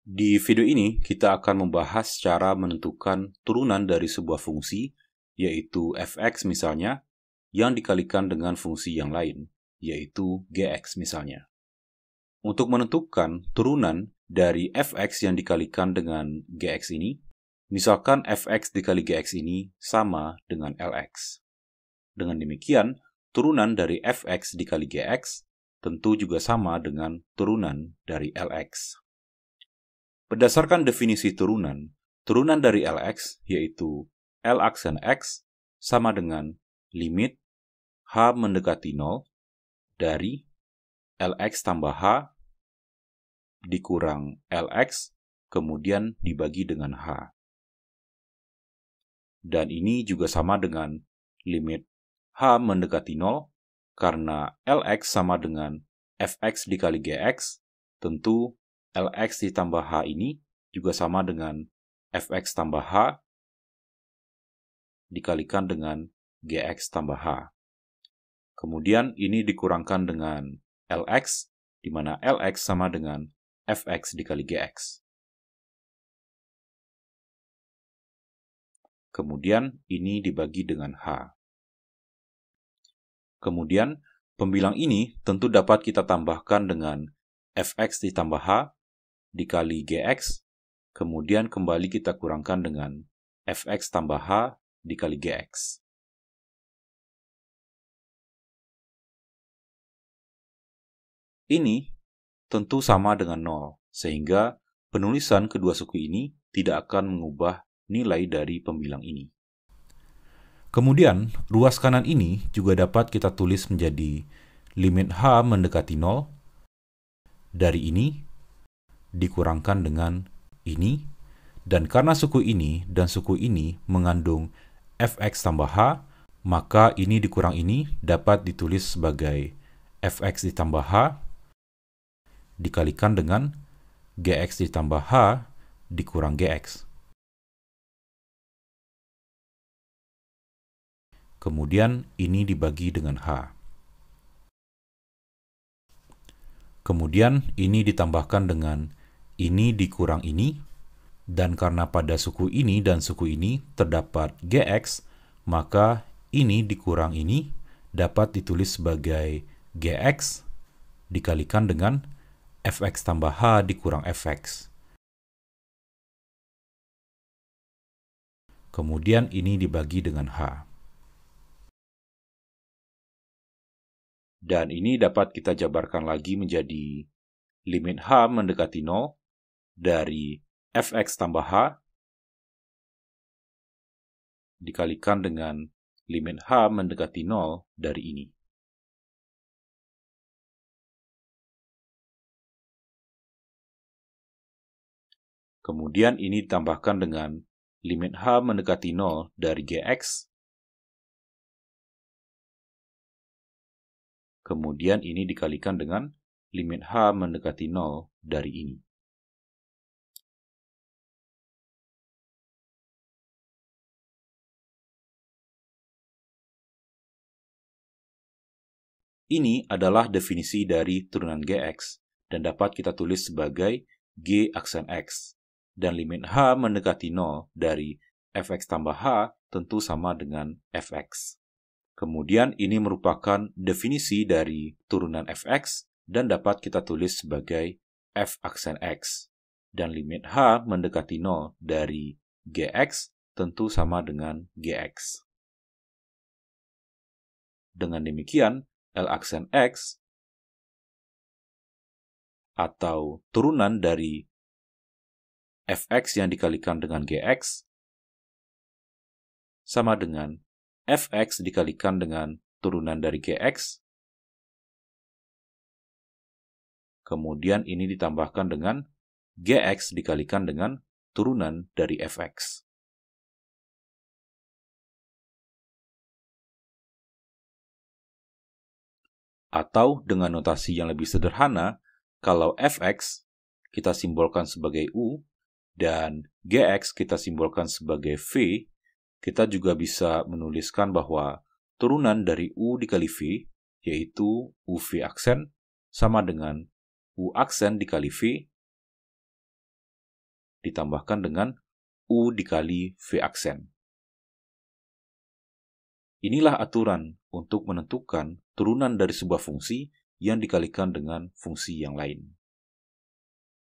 Di video ini, kita akan membahas cara menentukan turunan dari sebuah fungsi, yaitu f(x) misalnya, yang dikalikan dengan fungsi yang lain, yaitu gx misalnya. Untuk menentukan turunan dari f(x) yang dikalikan dengan gx ini, misalkan f(x) dikali gx ini sama dengan lx. Dengan demikian, turunan dari f(x) dikali gx tentu juga sama dengan turunan dari lx. Berdasarkan definisi turunan dari Lx yaitu L aksen X sama dengan limit H mendekati 0 dari Lx tambah H dikurang Lx kemudian dibagi dengan H. Dan ini juga sama dengan limit H mendekati 0 karena Lx sama dengan Fx dikali Gx, tentu Lx ditambah H ini juga sama dengan Fx tambah H dikalikan dengan Gx tambah H. Kemudian ini dikurangkan dengan Lx, di mana Lx sama dengan Fx dikali Gx. Kemudian ini dibagi dengan H. Kemudian pembilang ini tentu dapat kita tambahkan dengan Fx ditambah H dikali Gx, kemudian kembali kita kurangkan dengan Fx tambah H dikali Gx. Ini tentu sama dengan 0, sehingga penulisan kedua suku ini tidak akan mengubah nilai dari pembilang ini. Kemudian, ruas kanan ini juga dapat kita tulis menjadi limit H mendekati 0 dari ini dikurangkan dengan ini, dan karena suku ini dan suku ini mengandung Fx tambah H, maka ini dikurang ini dapat ditulis sebagai Fx ditambah H dikalikan dengan Gx ditambah H dikurang Gx. Kemudian ini dibagi dengan H. Kemudian ini ditambahkan dengan ini dikurang ini, dan karena pada suku ini dan suku ini terdapat Gx, maka ini dikurang ini dapat ditulis sebagai Gx dikalikan dengan Fx tambah H dikurang Fx. Kemudian ini dibagi dengan H. Dan ini dapat kita jabarkan lagi menjadi limit H mendekati 0 dari Fx tambah H dikalikan dengan limit H mendekati 0 dari ini. Kemudian ini ditambahkan dengan limit H mendekati 0 dari Gx. Kemudian ini dikalikan dengan limit H mendekati 0 dari ini. Ini adalah definisi dari turunan Gx dan dapat kita tulis sebagai G aksen X. Dan limit H mendekati 0 dari Fx tambah H tentu sama dengan Fx. Kemudian ini merupakan definisi dari turunan Fx dan dapat kita tulis sebagai F aksen X. Dan limit H mendekati 0 dari Gx tentu sama dengan Gx. Dengan demikian, L aksen X atau turunan dari Fx yang dikalikan dengan Gx sama dengan Fx dikalikan dengan turunan dari Gx, kemudian ini ditambahkan dengan Gx dikalikan dengan turunan dari Fx. Atau dengan notasi yang lebih sederhana, kalau Fx kita simbolkan sebagai U dan Gx kita simbolkan sebagai V, kita juga bisa menuliskan bahwa turunan dari U dikali V, yaitu UV aksen, sama dengan U aksen dikali V, ditambahkan dengan U dikali V aksen. Inilah aturan untuk menentukan turunan dari sebuah fungsi yang dikalikan dengan fungsi yang lain.